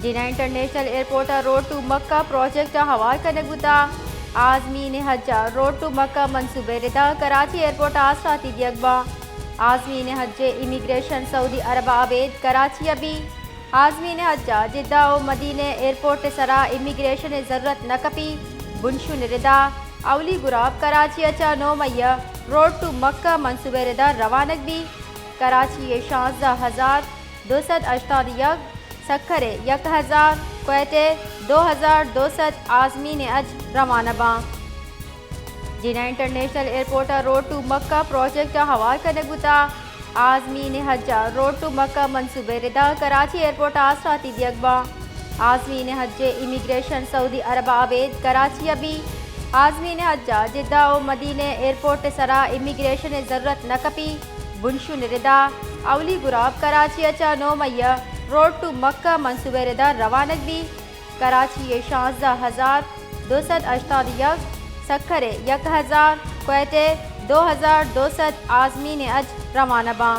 Jinnah international airport road to Makkah project हवाल करने गुता आजमीन हज रोड टू मक्का मनसूबे रिदा कराची एयरपोर्ट आसराती दियगबा आजमीन हज इमिग्रेशन सऊदी अरब आबेद कराची अभी आजमीन हज जिद्दा और मदीने एयरपोर्ट सरा इमिग्रेशन जरूरत न कपी बुनशुन रिदा अवली गुराब कराची अचा 9 मई रोड टू मक्का मनसूबे रिदा रवानक भी कराची 16,288 सखरे 1,000 क्वेटे 2,200 आजमीन अज रवानबा Jinnah international airport road to Makkah project हवाल करने गुता आजमीन हज रोड टू मक्का मनसूबे रिदा कराची एयरपोर्ट आसराती दियगबा आजमीन हज इमिग्रेशन सऊदी अरब आबेद कराची अभी आजमीन हज जिद्दा और मदीने एयरपोर्ट सरा इमिग्रेशन जरूरत न कपी बुनशुन रिदा अवली गुराब कराची अचा 9 मई रोड टू मक्का मनसूबे रिदा रवानक भी कराची 16,288 सखरे 1,000 क्वेटे 2,200 आजमीन अज रवानबा।